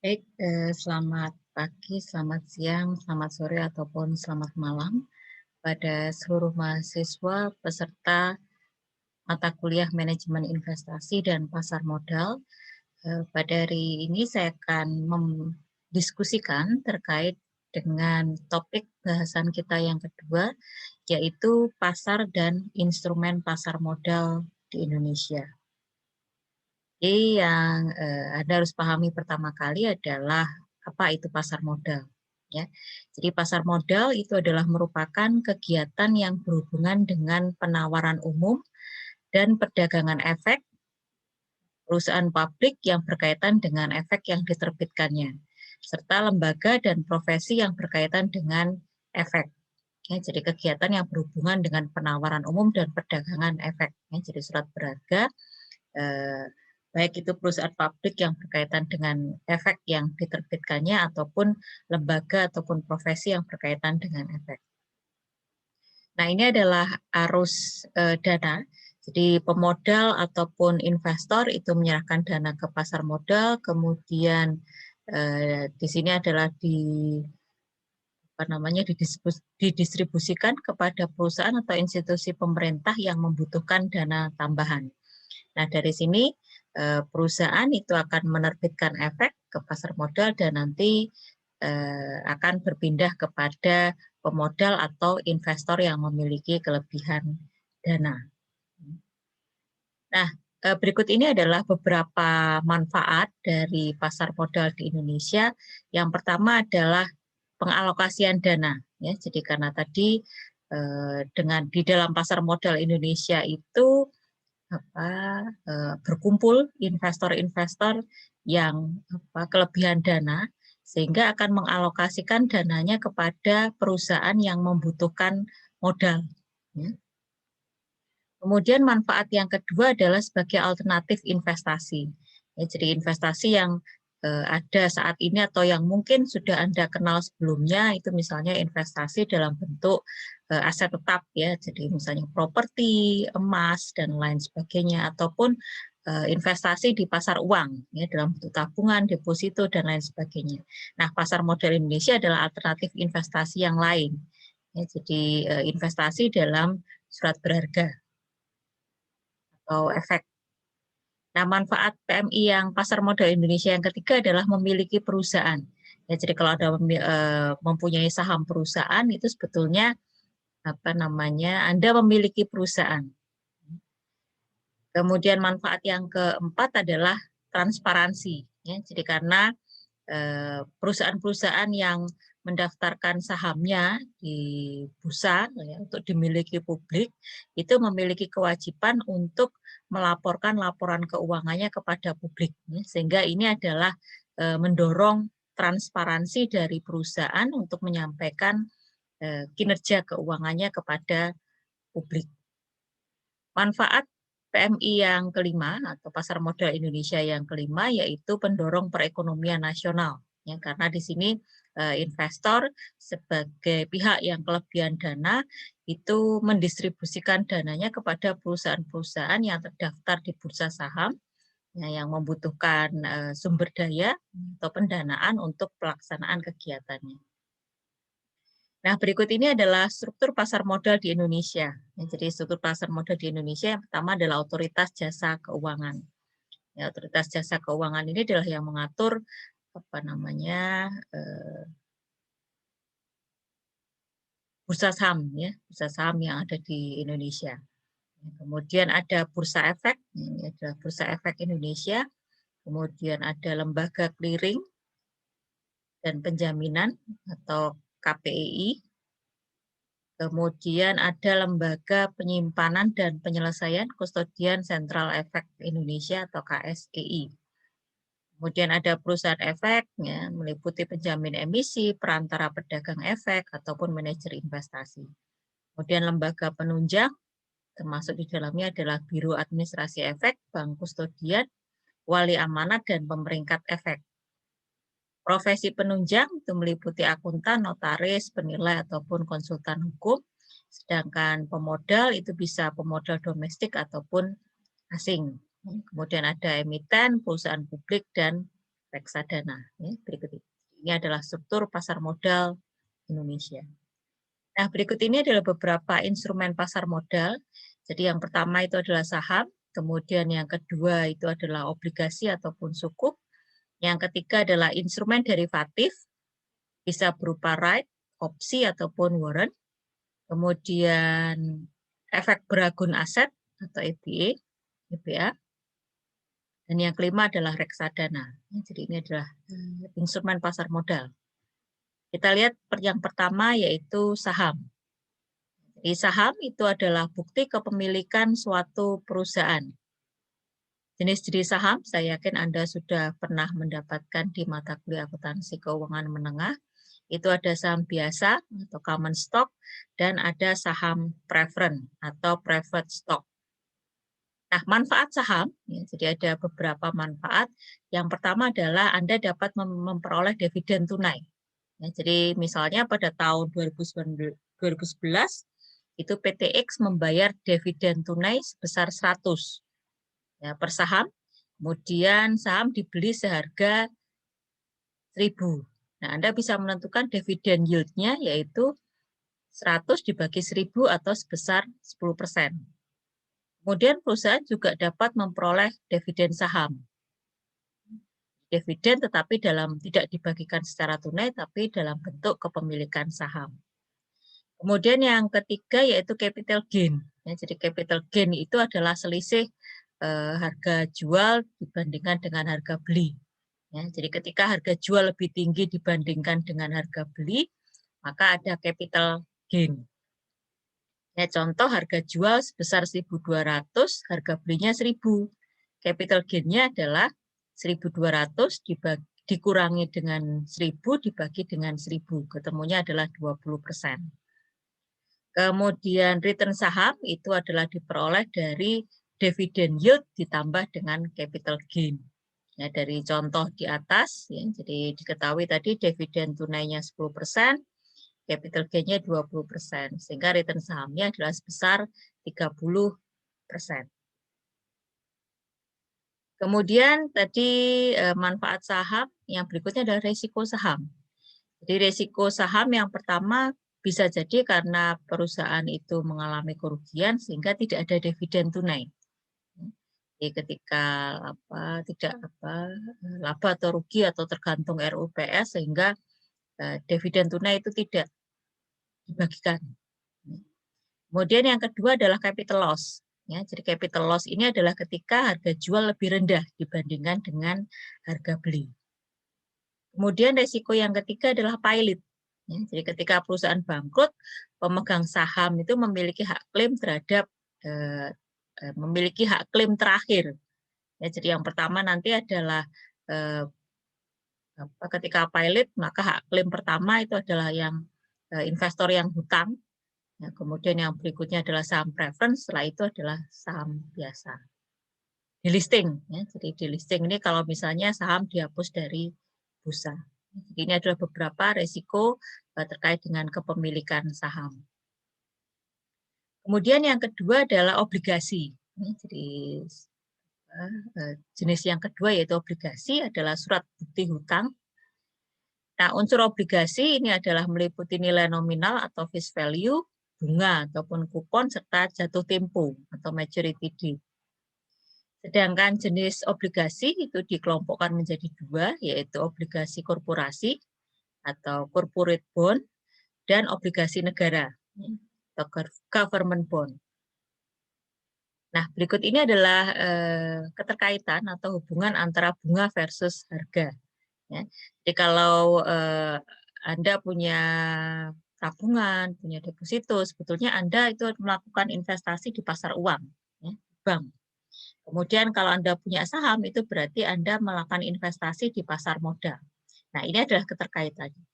Baik, selamat pagi, selamat siang, selamat sore, ataupun selamat malam pada seluruh mahasiswa peserta mata kuliah Manajemen Investasi dan Pasar Modal. Pada hari ini saya akan mendiskusikan terkait dengan topik bahasan kita yang kedua, yaitu pasar dan instrumen pasar modal di Indonesia. Jadi yang Anda harus pahami pertama kali adalah apa itu pasar modal, ya. Jadi pasar modal itu adalah merupakan kegiatan yang berhubungan dengan penawaran umum dan perdagangan efek perusahaan publik yang berkaitan dengan efek yang diterbitkannya, serta lembaga dan profesi yang berkaitan dengan efek. Ya, jadi kegiatan yang berhubungan dengan penawaran umum dan perdagangan efek. Ya, jadi surat berharga, eh, baik itu perusahaan publik yang berkaitan dengan efek yang diterbitkannya ataupun lembaga ataupun profesi yang berkaitan dengan efek. Nah, ini adalah arus dana. Jadi pemodal ataupun investor itu menyerahkan dana ke pasar modal, kemudian di sini adalah didistribusikan kepada perusahaan atau institusi pemerintah yang membutuhkan dana tambahan. Nah, dari sini perusahaan itu akan menerbitkan efek ke pasar modal dan nanti akan berpindah kepada pemodal atau investor yang memiliki kelebihan dana. Nah, berikut ini adalah beberapa manfaat dari pasar modal di Indonesia. Yang pertama adalah pengalokasian dana, ya. Jadi karena tadi dengan di dalam pasar modal Indonesia itu berkumpul investor-investor yang kelebihan dana, sehingga akan mengalokasikan dananya kepada perusahaan yang membutuhkan modal. Ya. Kemudian manfaat yang kedua adalah sebagai alternatif investasi. Ya, jadi investasi yang ada saat ini atau yang mungkin sudah Anda kenal sebelumnya itu misalnya investasi dalam bentuk aset tetap, ya, jadi misalnya properti, emas dan lain sebagainya, ataupun investasi di pasar uang, ya, dalam bentuk tabungan, deposito dan lain sebagainya. Nah, pasar modal Indonesia adalah alternatif investasi yang lain, ya, jadi investasi dalam surat berharga atau efek. Nah, manfaat PMI yang pasar modal Indonesia yang ketiga adalah memiliki perusahaan. Ya, jadi kalau ada mempunyai saham perusahaan itu sebetulnya Anda memiliki perusahaan. Kemudian manfaat yang keempat adalah transparansi. Ya, jadi karena perusahaan-perusahaan yang mendaftarkan sahamnya di bursa, ya, untuk dimiliki publik itu memiliki kewajiban untuk melaporkan laporan keuangannya kepada publik, ya, sehingga ini adalah mendorong transparansi dari perusahaan untuk menyampaikan kinerja keuangannya kepada publik. Manfaat PMI yang kelima atau pasar modal Indonesia yang kelima yaitu pendorong perekonomian nasional. Ya, karena di sini investor sebagai pihak yang kelebihan dana itu mendistribusikan dananya kepada perusahaan-perusahaan yang terdaftar di bursa saham, ya, yang membutuhkan sumber daya atau pendanaan untuk pelaksanaan kegiatannya. Nah, berikut ini adalah struktur pasar modal di Indonesia. Ya, jadi struktur pasar modal di Indonesia yang pertama adalah Otoritas Jasa Keuangan. Ya, Otoritas Jasa Keuangan ini adalah yang mengatur bursa saham, ya, bursa saham yang ada di Indonesia. Kemudian ada Bursa Efek, ini adalah Bursa Efek Indonesia. Kemudian ada Lembaga Clearing dan Penjaminan atau KPEI. Kemudian ada Lembaga Penyimpanan dan Penyelesaian Kustodian Sentral Efek Indonesia atau KSEI. Kemudian ada perusahaan efek, ya, meliputi penjamin emisi, perantara pedagang efek, ataupun manajer investasi. Kemudian lembaga penunjang, termasuk di dalamnya adalah Biro Administrasi Efek, Bank Kustodian, Wali Amanat, dan Pemeringkat Efek. Profesi penunjang itu meliputi akuntan, notaris, penilai, ataupun konsultan hukum. Sedangkan pemodal itu bisa pemodal domestik ataupun asing. Kemudian ada emiten, perusahaan publik, dan reksadana. Ya, berikut ini. Ini adalah struktur pasar modal Indonesia. Nah, berikut ini adalah beberapa instrumen pasar modal. Jadi yang pertama itu adalah saham, kemudian yang kedua itu adalah obligasi ataupun sukuk, yang ketiga adalah instrumen derivatif, bisa berupa right, opsi ataupun warrant, kemudian efek beragun aset atau EBA, dan yang kelima adalah reksadana. Jadi ini adalah instrumen pasar modal. Kita lihat yang pertama yaitu saham. Jadi saham itu adalah bukti kepemilikan suatu perusahaan. Jenis-jenis saham, saya yakin Anda sudah pernah mendapatkan di mata kuliah akuntansi keuangan menengah. Itu ada saham biasa atau common stock, dan ada saham preference atau preferred stock. Nah, manfaat saham, ya, jadi ada beberapa manfaat. Yang pertama adalah Anda dapat memperoleh dividen tunai. Ya, jadi misalnya pada tahun 2011, itu PTX membayar dividen tunai sebesar 100 ya, per saham, kemudian saham dibeli seharga 1.000. Nah, Anda bisa menentukan dividen yield-nya yaitu 100 dibagi 1.000 atau sebesar 10%. Kemudian perusahaan juga dapat memperoleh dividen saham. Dividen tetapi tidak dibagikan secara tunai, tapi dalam bentuk kepemilikan saham. Kemudian yang ketiga yaitu capital gain. Ya, jadi capital gain itu adalah selisih harga jual dibandingkan dengan harga beli. Ya, jadi ketika harga jual lebih tinggi dibandingkan dengan harga beli, maka ada capital gain. Ya, contoh harga jual sebesar 1.200, harga belinya 1.000. Capital gain-nya adalah 1.200 dikurangi dengan 1.000 dibagi dengan 1.000. Ketemunya adalah 20%. Kemudian return saham itu adalah diperoleh dari dividen yield ditambah dengan capital gain. Ya, dari contoh di atas, ya, jadi diketahui tadi dividen tunainya 10%, capital gain-nya 20%, sehingga return sahamnya adalah sebesar 30%. Kemudian tadi manfaat saham, yang berikutnya adalah risiko saham. Jadi risiko saham yang pertama bisa jadi karena perusahaan itu mengalami kerugian sehingga tidak ada dividen tunai. Jadi ketika tidak laba atau rugi atau tergantung RUPS sehingga dividen tunai itu tidak dibagikan. Kemudian yang kedua adalah capital loss. Ya, jadi capital loss ini adalah ketika harga jual lebih rendah dibandingkan dengan harga beli. Kemudian resiko yang ketiga adalah pilot. Ya, jadi ketika perusahaan bangkrut, pemegang saham itu memiliki hak klaim terhadap memiliki hak klaim terakhir. Ya, jadi yang pertama nanti adalah ketika pilot, maka hak klaim pertama itu adalah yang investor yang hutang. Ya, kemudian yang berikutnya adalah saham preference, setelah itu adalah saham biasa. Delisting, ya, jadi delisting ini kalau misalnya saham dihapus dari bursa. Jadi ini adalah beberapa resiko terkait dengan kepemilikan saham. Kemudian yang kedua adalah obligasi. Jadi jenis yang kedua yaitu obligasi adalah surat bukti hutang. Nah, unsur obligasi ini adalah meliputi nilai nominal atau face value, bunga ataupun kupon, serta jatuh tempo atau maturity date. Sedangkan jenis obligasi itu dikelompokkan menjadi dua, yaitu obligasi korporasi atau corporate bond dan obligasi negara atau government bond. Nah, berikut ini adalah keterkaitan atau hubungan antara bunga versus harga. Ya. Jadi kalau Anda punya tabungan, punya deposito, sebetulnya Anda itu melakukan investasi di pasar uang, ya, bank. Kemudian kalau Anda punya saham, itu berarti Anda melakukan investasi di pasar modal. Nah, ini adalah keterkaitannya.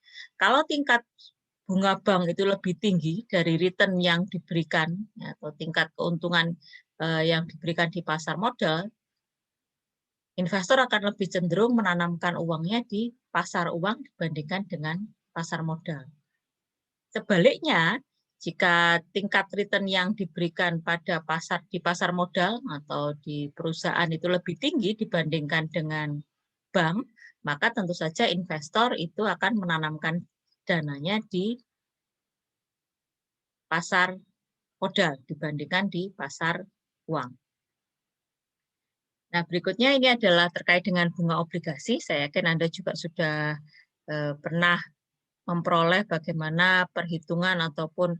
Kalau tingkat bunga bank itu lebih tinggi dari return yang diberikan, ya, atau tingkat keuntungan yang diberikan di pasar modal, investor akan lebih cenderung menanamkan uangnya di pasar uang dibandingkan dengan pasar modal. Sebaliknya, jika tingkat return yang diberikan pada di pasar modal atau di perusahaan itu lebih tinggi dibandingkan dengan bank, maka tentu saja investor itu akan menanamkan dananya di pasar modal dibandingkan di pasar uang. Nah, berikutnya ini adalah terkait dengan bunga obligasi. Saya yakin Anda juga sudah pernah memperoleh bagaimana perhitungan ataupun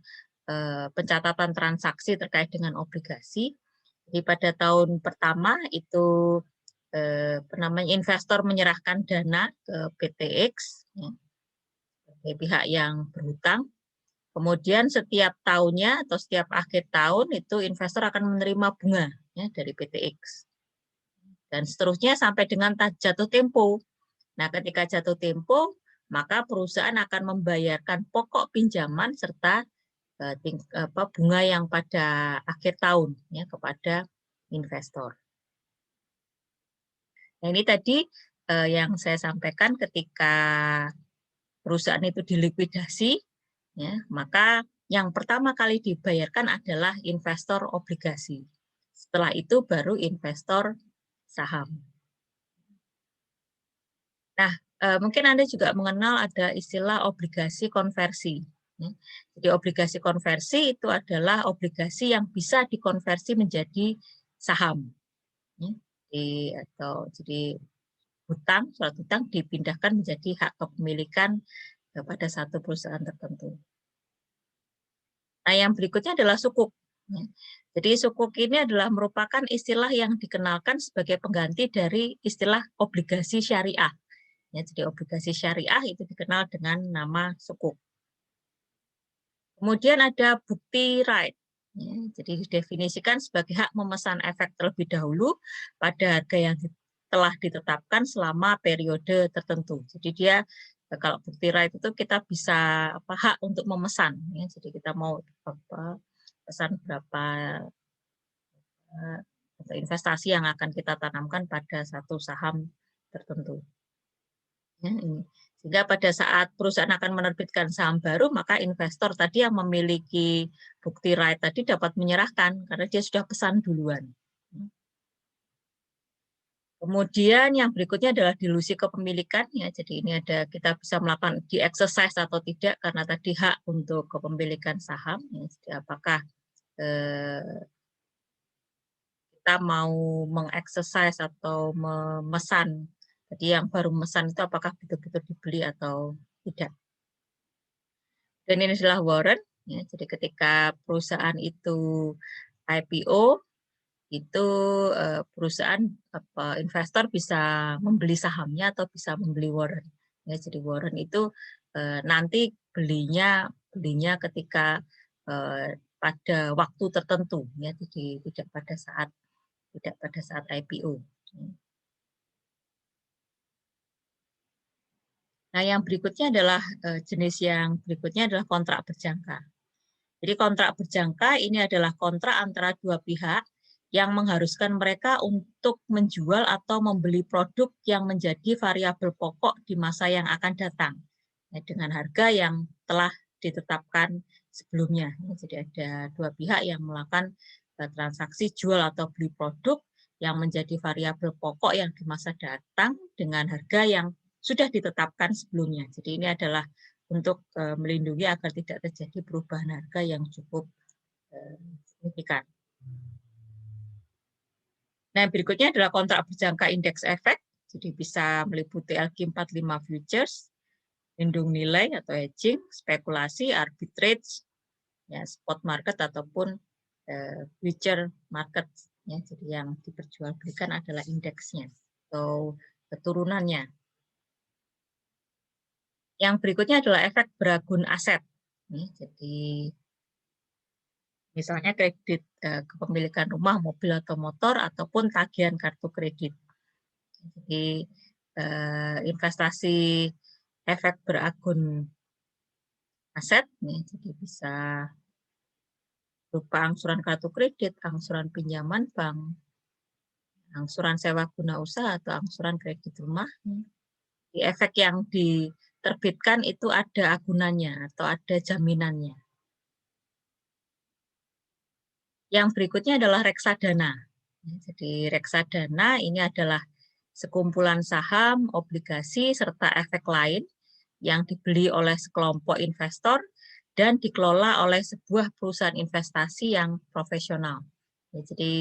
pencatatan transaksi terkait dengan obligasi. Jadi pada tahun pertama itu investor menyerahkan dana ke PTX, ya, sebagai pihak yang berhutang. Kemudian setiap tahunnya atau setiap akhir tahun itu investor akan menerima bunga ya, dari PTX. Dan seterusnya sampai dengan jatuh tempo. Nah, ketika jatuh tempo, maka perusahaan akan membayarkan pokok pinjaman serta bunga yang pada akhir tahun ya, kepada investor. Nah, ini tadi yang saya sampaikan ketika perusahaan itu dilikuidasi, ya, maka yang pertama kali dibayarkan adalah investor obligasi. Setelah itu baru investor saham. Nah, mungkin Anda juga mengenal ada istilah obligasi konversi. Jadi obligasi konversi itu adalah obligasi yang bisa dikonversi menjadi saham. Jadi hutang, surat hutang dipindahkan menjadi hak kepemilikan kepada satu perusahaan tertentu. Nah, yang berikutnya adalah sukuk. Jadi sukuk ini adalah merupakan istilah yang dikenalkan sebagai pengganti dari istilah obligasi syariah. Ya, jadi obligasi syariah itu dikenal dengan nama sukuk. Kemudian ada bukti right. Ya, jadi didefinisikan sebagai hak memesan efek terlebih dahulu pada harga yang telah ditetapkan selama periode tertentu. Jadi dia kalau bukti right itu kita bisa hak untuk memesan. Ya, jadi kita mau pesan berapa untuk investasi yang akan kita tanamkan pada satu saham tertentu. Ya, ini. Sehingga pada saat perusahaan akan menerbitkan saham baru, maka investor tadi yang memiliki bukti right tadi dapat menyerahkan karena dia sudah pesan duluan. Kemudian yang berikutnya adalah dilusi kepemilikan. Ya, jadi ini ada kita bisa melakukan di exercise atau tidak karena tadi hak untuk kepemilikan saham. Ya, jadi apakah kita mau mengexercise atau memesan. Jadi yang baru memesan itu apakah betul-betul dibeli atau tidak. Dan ini adalah warrant. Ya, jadi ketika perusahaan itu IPO, itu perusahaan investor bisa membeli sahamnya atau bisa membeli warrant. Ya, jadi warrant itu nanti belinya ketika pada waktu tertentu, ya, jadi tidak pada saat IPO. Nah, yang berikutnya adalah jenis yang berikutnya adalah kontrak berjangka. Jadi kontrak berjangka ini adalah kontrak antara dua pihak yang mengharuskan mereka untuk menjual atau membeli produk yang menjadi variabel pokok di masa yang akan datang dengan harga yang telah ditetapkan sebelumnya. Jadi ada dua pihak yang melakukan transaksi jual atau beli produk yang menjadi variabel pokok yang di masa datang dengan harga yang sudah ditetapkan sebelumnya. Jadi ini adalah untuk melindungi agar tidak terjadi perubahan harga yang cukup signifikan. Nah, berikutnya adalah kontrak berjangka indeks efek. Jadi bisa meliputi LQ45 futures, lindung nilai atau hedging, spekulasi, arbitrage, ya, spot market ataupun future market. Ya, jadi yang diperjualbelikan adalah indeksnya atau keturunannya. Yang berikutnya adalah efek beragun aset. Jadi misalnya kredit kepemilikan rumah, mobil atau motor, ataupun tagihan kartu kredit. Jadi investasi efek beragun aset, jadi bisa berupa angsuran kartu kredit, angsuran pinjaman bank, angsuran sewa guna usaha atau angsuran kredit rumah. Di efek yang diterbitkan itu ada agunannya atau ada jaminannya. Yang berikutnya adalah reksadana. Jadi reksadana ini adalah sekumpulan saham, obligasi, serta efek lain yang dibeli oleh sekelompok investor dan dikelola oleh sebuah perusahaan investasi yang profesional. Ya, jadi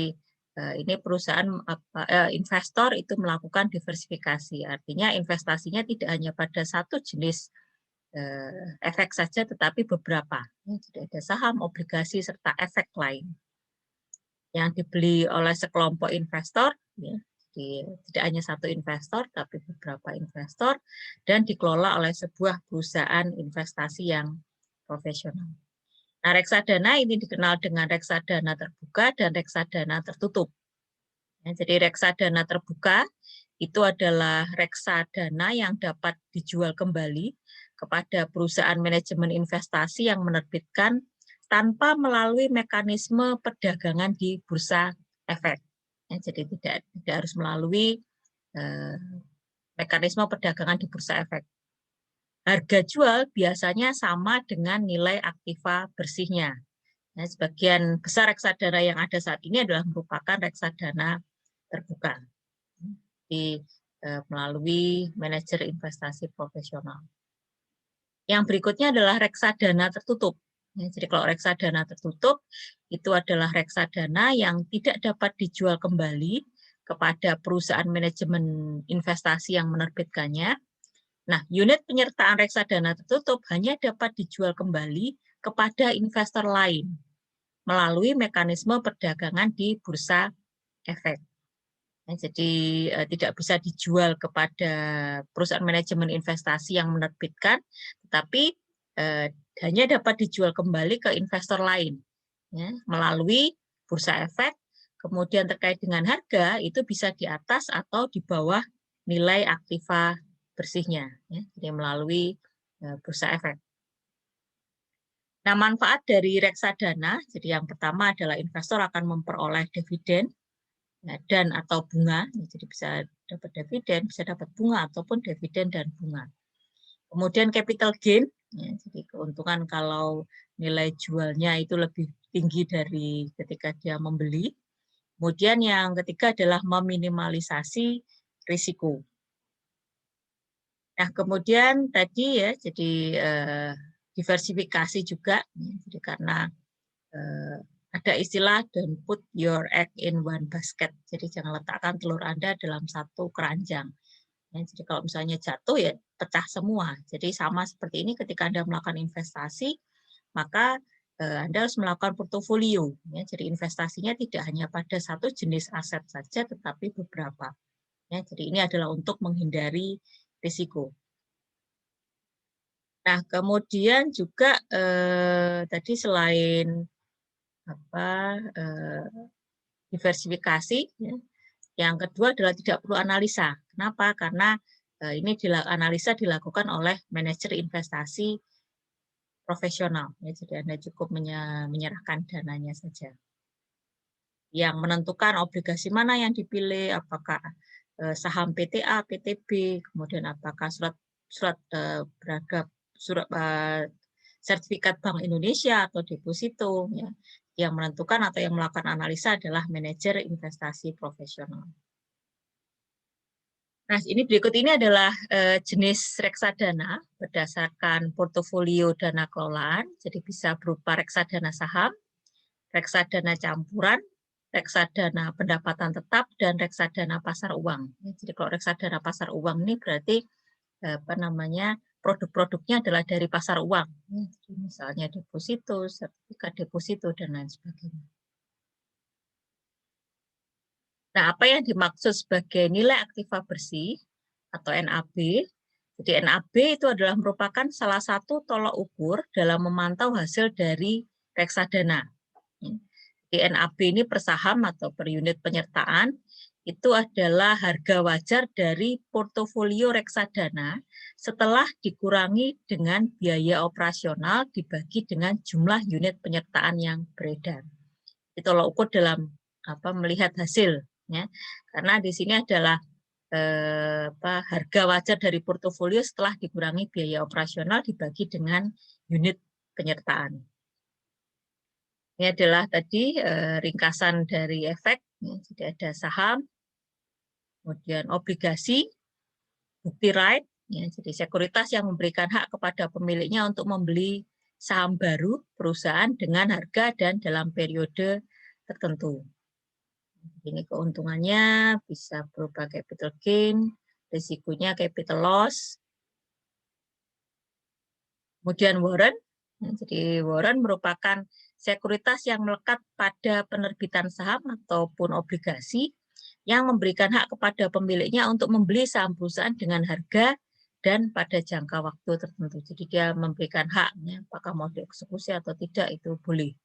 ini perusahaan investor itu melakukan diversifikasi, artinya investasinya tidak hanya pada satu jenis efek saja, tetapi beberapa. Jadi ada saham, obligasi, serta efek lain yang dibeli oleh sekelompok investor, ya, tidak hanya satu investor, tapi beberapa investor, dan dikelola oleh sebuah perusahaan investasi yang profesional. Nah, reksadana ini dikenal dengan reksadana terbuka dan reksadana tertutup. Ya, jadi reksadana terbuka itu adalah reksadana yang dapat dijual kembali kepada perusahaan manajemen investasi yang menerbitkan tanpa melalui mekanisme perdagangan di bursa efek. Ya, jadi tidak harus melalui mekanisme perdagangan di bursa efek. Harga jual biasanya sama dengan nilai aktiva bersihnya. Nah, sebagian besar reksadana yang ada saat ini adalah merupakan reksadana terbuka melalui manajer investasi profesional. Yang berikutnya adalah reksadana tertutup. Ya, jadi kalau reksadana tertutup itu adalah reksadana yang tidak dapat dijual kembali kepada perusahaan manajemen investasi yang menerbitkannya. Nah, unit penyertaan reksadana tertutup hanya dapat dijual kembali kepada investor lain melalui mekanisme perdagangan di bursa efek. Ya, jadi tidak bisa dijual kepada perusahaan manajemen investasi yang menerbitkan, tetapi hanya dapat dijual kembali ke investor lain, ya, melalui bursa efek. Kemudian terkait dengan harga itu bisa di atas atau di bawah nilai aktiva bersihnya, ya, jadi melalui bursa efek. Nah, manfaat dari reksadana, jadi yang pertama adalah investor akan memperoleh dividen dan atau bunga, jadi bisa dapat dividen, bisa dapat bunga ataupun dividen dan bunga. Kemudian capital gain, ya, jadi keuntungan kalau nilai jualnya itu lebih tinggi dari ketika dia membeli. Kemudian yang ketiga adalah meminimalisasi risiko. Nah, kemudian tadi ya, jadi diversifikasi juga, ya, jadi karena ada istilah don't put your egg in one basket. Jadi jangan letakkan telur Anda dalam satu keranjang. Ya, jadi kalau misalnya jatuh ya pecah semua. Jadi sama seperti ini ketika Anda melakukan investasi, maka Anda harus melakukan portofolio. Ya, jadi investasinya tidak hanya pada satu jenis aset saja, tetapi beberapa. Ya, jadi ini adalah untuk menghindari risiko. Nah, kemudian juga tadi selain diversifikasi, ya. Yang kedua adalah tidak perlu analisa. Kenapa? Karena ini analisa dilakukan oleh manajer investasi profesional. Ya, jadi Anda cukup menyerahkan dananya saja. Yang menentukan obligasi mana yang dipilih, apakah saham PTA, PTB, kemudian apakah surat beragam sertifikat Bank Indonesia atau deposito, ya. Yang menentukan atau yang melakukan analisa adalah manajer investasi profesional. Nah, ini berikut ini adalah jenis reksadana berdasarkan portofolio dana kelolaan, jadi bisa berupa reksadana saham, reksadana campuran, reksadana pendapatan tetap, dan reksadana pasar uang. Jadi kalau reksadana pasar uang ini berarti produk-produknya adalah dari pasar uang, jadi misalnya deposito, sertifikat deposito, dan lain sebagainya. Nah, apa yang dimaksud sebagai nilai aktiva bersih atau NAB? Jadi NAB itu adalah merupakan salah satu tolok ukur dalam memantau hasil dari reksadana. Di NAB ini per saham atau per unit penyertaan itu adalah harga wajar dari portofolio reksadana setelah dikurangi dengan biaya operasional dibagi dengan jumlah unit penyertaan yang beredar. Itu tolok ukur dalam melihat hasil, ya. Karena di sini adalah harga wajar dari portofolio setelah dikurangi biaya operasional dibagi dengan unit penyertaan. Ini adalah tadi ringkasan dari efek. Jadi ada saham, kemudian obligasi, bukti right, ya, jadi sekuritas yang memberikan hak kepada pemiliknya untuk membeli saham baru perusahaan dengan harga dan dalam periode tertentu. Ini keuntungannya bisa berupa capital gain, risikonya capital loss. Kemudian warrant, jadi warrant merupakan sekuritas yang melekat pada penerbitan saham ataupun obligasi yang memberikan hak kepada pemiliknya untuk membeli saham perusahaan dengan harga dan pada jangka waktu tertentu. Jadi dia memberikan haknya, apakah mau dieksekusi atau tidak itu boleh.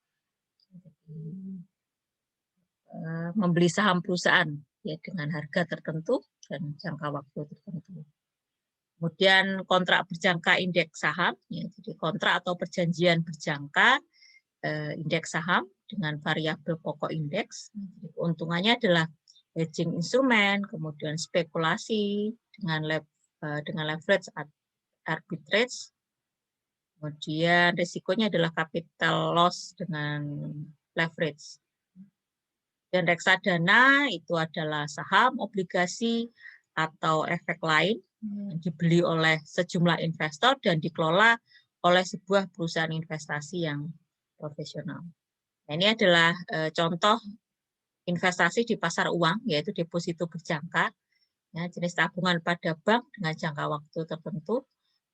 Membeli saham perusahaan ya dengan harga tertentu dan jangka waktu tertentu. Kemudian kontrak berjangka indeks saham, ya, jadi kontrak atau perjanjian berjangka indeks saham dengan variabel pokok indeks. Jadi keuntungannya adalah hedging instrumen, kemudian spekulasi dengan leverage arbitrage, kemudian risikonya adalah capital loss dengan leverage. Dan reksadana itu adalah saham, obligasi, atau efek lain yang dibeli oleh sejumlah investor dan dikelola oleh sebuah perusahaan investasi yang profesional. Nah, ini adalah contoh investasi di pasar uang, yaitu deposito berjangka, ya, jenis tabungan pada bank dengan jangka waktu tertentu.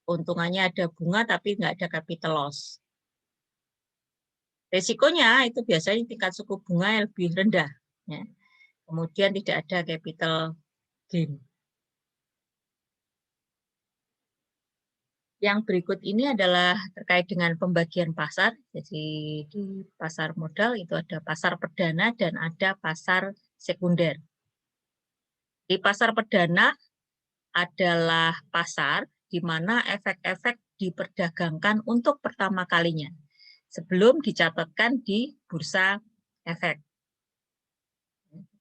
Untungannya ada bunga tapi nggak ada capital loss. Resikonya itu biasanya tingkat suku bunga yang lebih rendah. Ya. Kemudian tidak ada capital gain. Yang berikut ini adalah terkait dengan pembagian pasar. Jadi di pasar modal itu ada pasar perdana dan ada pasar sekunder. Di pasar perdana adalah pasar di mana efek-efek diperdagangkan untuk pertama kalinya sebelum dicatatkan di bursa efek.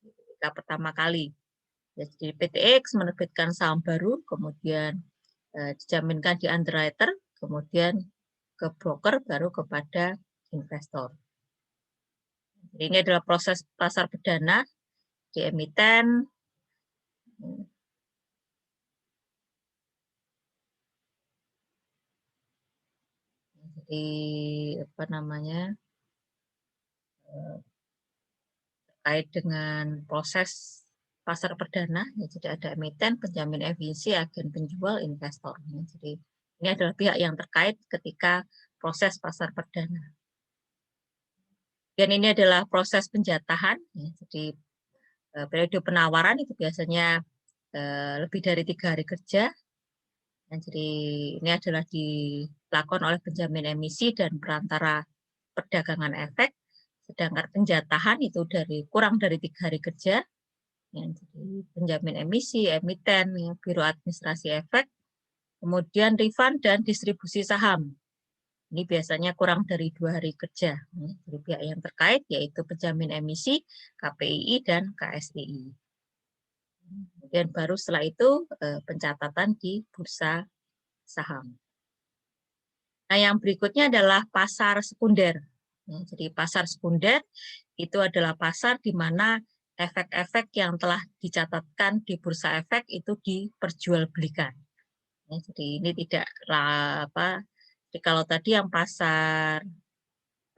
Ketika pertama kali. Jadi PTX menerbitkan saham baru, kemudian dijaminkan di underwriter, kemudian ke broker, baru kepada investor. Jadi ini adalah proses pasar perdana di emiten. Jadi apa namanya, terkait dengan proses pasar perdana, ya, jadi ada emiten, penjamin efisiensi, agen penjual, investor. Ya, jadi ini adalah pihak yang terkait ketika proses pasar perdana. Dan ini adalah proses penjatahan, ya, jadi periode penawaran itu biasanya lebih dari 3 hari kerja. Nah, jadi ini adalah dilakukan oleh penjamin emisi dan perantara perdagangan efek, sedangkan penjatahan itu kurang dari 3 hari kerja. Ya, jadi penjamin emisi, emiten, ya, biro administrasi efek, kemudian refund dan distribusi saham. Ini biasanya kurang dari 2 hari kerja. Ya, dari pihak yang terkait yaitu penjamin emisi, KPII, dan KSTI. Kemudian baru setelah itu pencatatan di bursa saham. Nah, yang berikutnya adalah pasar sekunder. Ya, jadi pasar sekunder itu adalah pasar di mana efek-efek yang telah dicatatkan di bursa efek itu diperjualbelikan. Ya, jadi ini tidak apa. Jadi kalau tadi yang pasar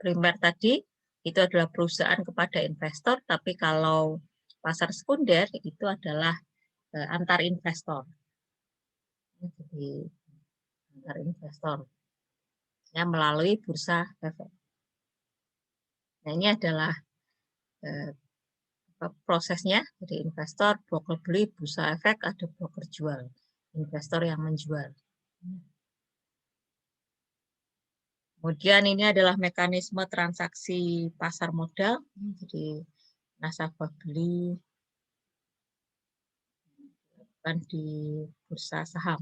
primer tadi itu adalah perusahaan kepada investor, tapi kalau pasar sekunder itu adalah antar investor. Ya, jadi antar investor ya, melalui bursa efek. Nah, ini adalah prosesnya. Jadi investor, broker beli, bursa efek, ada broker jual. Investor yang menjual. Kemudian ini adalah mekanisme transaksi pasar modal. Jadi nasabah beli di bursa saham.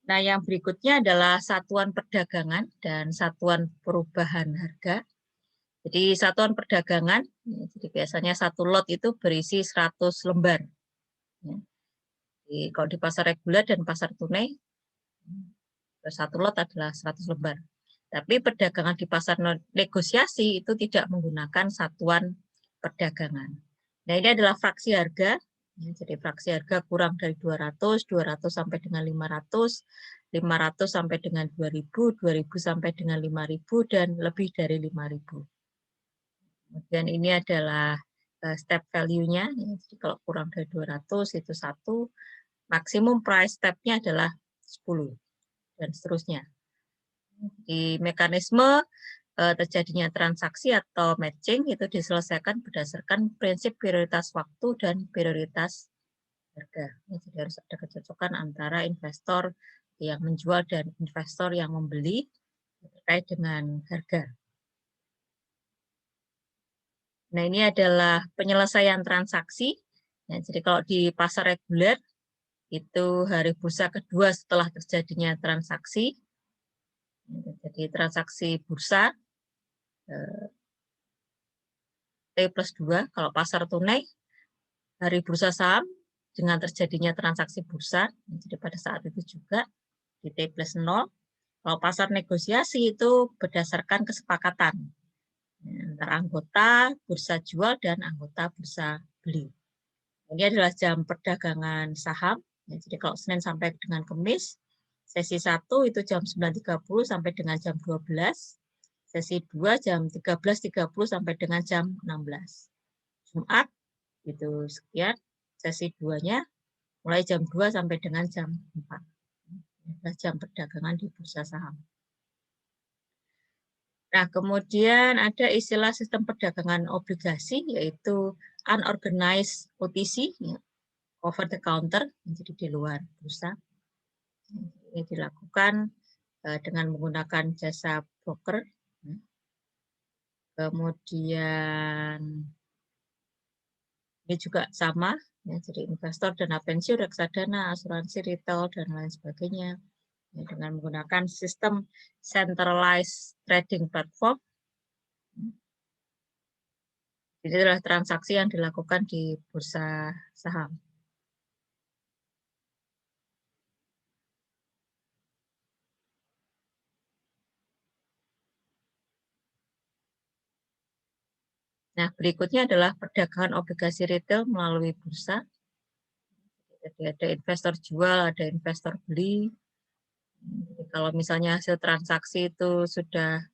Nah, yang berikutnya adalah satuan perdagangan dan satuan perubahan harga. Jadi satuan perdagangan, jadi biasanya satu lot itu berisi 100 lembar. Jadi, kalau di pasar reguler dan pasar tunai, satu lot adalah 100 lembar. Tapi perdagangan di pasar negosiasi itu tidak menggunakan satuan perdagangan. Nah, ini adalah fraksi harga. Jadi fraksi harga kurang dari 200, 200 sampai dengan 500, 500 sampai dengan 2000, 2000 sampai dengan 5000, dan lebih dari 5000. Kemudian ini adalah step value-nya. Jadi kalau kurang dari 200 itu 1, maksimum price step-nya adalah 10, dan seterusnya. Di mekanisme terjadinya transaksi atau matching itu diselesaikan berdasarkan prinsip prioritas waktu dan prioritas harga. Jadi harus ada kecocokan antara investor yang menjual dan investor yang membeli terkait dengan harga. Nah, ini adalah penyelesaian transaksi. Nah, jadi kalau di pasar reguler itu hari bursa kedua setelah terjadinya transaksi. Jadi transaksi bursa T+2, kalau pasar tunai hari bursa saham dengan terjadinya transaksi bursa, jadi pada saat itu juga di T+0. Kalau pasar negosiasi itu berdasarkan kesepakatan antara anggota bursa jual dan anggota bursa beli. Ini adalah jam perdagangan saham. Jadi kalau Senin sampai dengan Kamis, sesi 1 itu jam 9.30 sampai dengan jam 12. Sesi 2 jam 13.30 sampai dengan jam 16. Jumat itu sekian, sesi 2-nya mulai jam 2 sampai dengan jam 4. Adalah jam perdagangan di bursa saham. Nah, kemudian ada istilah sistem perdagangan obligasi, yaitu unorganized OTC, ya, over the counter, jadi di luar bursa. Ini dilakukan dengan menggunakan jasa broker. Kemudian ini juga sama, ya, jadi investor, dana pensiun, reksadana, asuransi retail, dan lain sebagainya. Ya, dengan menggunakan sistem centralized trading platform. Ini adalah transaksi yang dilakukan di bursa saham. Nah, berikutnya adalah perdagangan obligasi retail melalui bursa. Jadi ada investor jual, ada investor beli. Jadi kalau misalnya hasil transaksi itu sudah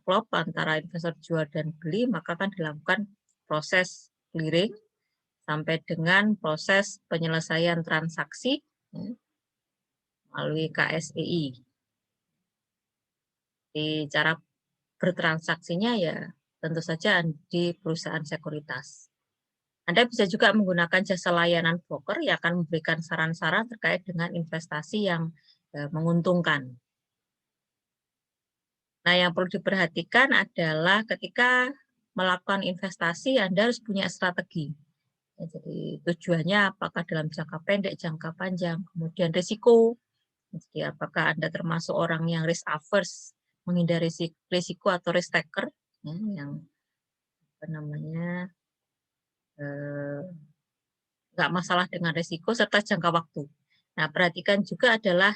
klop antara investor jual dan beli, maka akan dilakukan proses clearing sampai dengan proses penyelesaian transaksi melalui KSEI. Di cara bertransaksinya ya tentu saja di perusahaan sekuritas. Anda bisa juga menggunakan jasa layanan broker yang akan memberikan saran-saran terkait dengan investasi yang menguntungkan. Nah, yang perlu diperhatikan adalah ketika melakukan investasi, Anda harus punya strategi. Ya, jadi tujuannya apakah dalam jangka pendek, jangka panjang, kemudian risiko. Jadi apakah Anda termasuk orang yang risk averse, menghindari risiko atau risk taker, ya, yang apa namanya nggak masalah dengan risiko serta jangka waktu. Nah, perhatikan juga adalah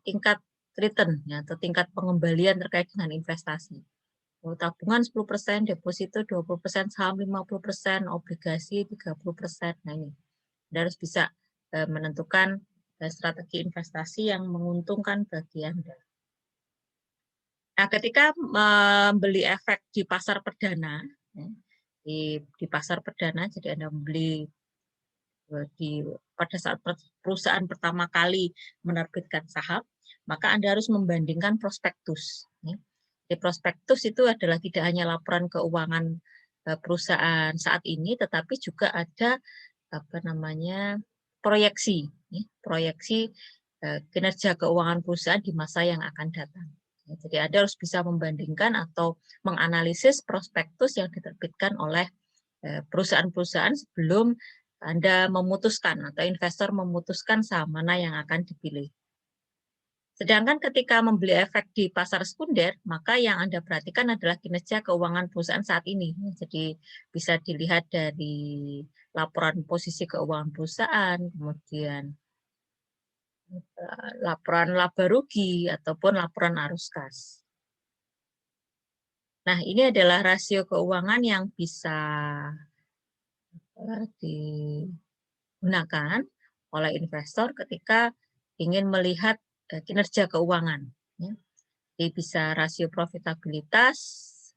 tingkat return ya, atau tingkat pengembalian terkait dengan investasi. Tabungan 10%, deposito 20%, saham 50%, obligasi 30%. Nah, ini Anda harus bisa menentukan strategi investasi yang menguntungkan bagi Anda. Nah, ketika membeli efek di pasar perdana, di pasar perdana, jadi Anda membeli pada saat perusahaan pertama kali menerbitkan saham, maka Anda harus membandingkan prospektus. Di prospektus itu adalah tidak hanya laporan keuangan perusahaan saat ini, tetapi juga ada proyeksi kinerja keuangan perusahaan di masa yang akan datang. Jadi Anda harus bisa membandingkan atau menganalisis prospektus yang diterbitkan oleh perusahaan-perusahaan sebelum Anda memutuskan atau investor memutuskan saham mana yang akan dipilih. Sedangkan ketika membeli efek di pasar sekunder, maka yang Anda perhatikan adalah kinerja keuangan perusahaan saat ini. Jadi bisa dilihat dari laporan posisi keuangan perusahaan, kemudian laporan laba rugi ataupun laporan arus kas. Nah, ini adalah rasio keuangan yang bisa digunakan oleh investor ketika ingin melihat kinerja keuangan. Ya. Jadi bisa rasio profitabilitas,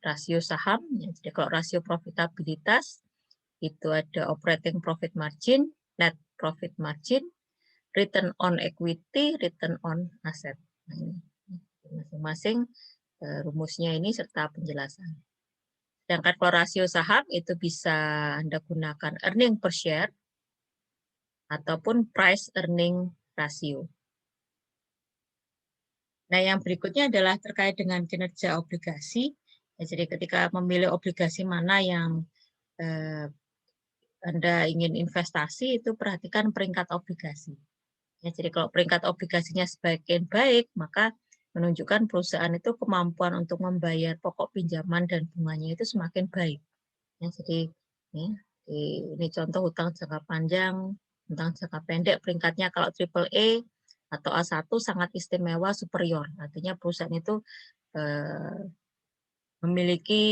rasio saham. Ya. Jadi kalau rasio profitabilitas itu ada operating profit margin, net profit margin, return on equity, return on asset. Nah, ini masing-masing rumusnya ini serta penjelasan. Sedangkan kalau rasio saham itu bisa Anda gunakan earning per share ataupun price earning ratio. Nah, yang berikutnya adalah terkait dengan kinerja obligasi. Ya, jadi ketika memilih obligasi mana yang Anda ingin investasi, itu perhatikan peringkat obligasi. Ya, jadi kalau peringkat obligasinya semakin baik, maka menunjukkan perusahaan itu kemampuan untuk membayar pokok pinjaman dan bunganya itu semakin baik. Ya, jadi ini contoh hutang jangka panjang, hutang jangka pendek peringkatnya kalau triple A atau A1 sangat istimewa superior. Artinya perusahaan itu memiliki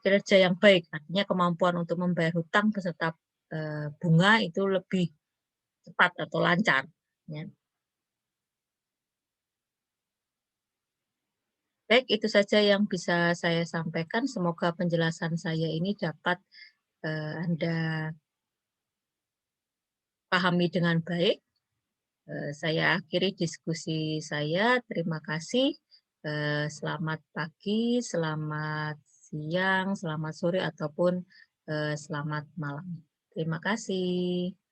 kinerja yang baik. Artinya kemampuan untuk membayar hutang beserta bunga itu lebih cepat atau lancar. Ya. Baik, itu saja yang bisa saya sampaikan. Semoga penjelasan saya ini dapat Anda pahami dengan baik. Saya akhiri diskusi saya. Terima kasih. Selamat pagi, selamat siang, selamat sore, ataupun selamat malam. Terima kasih.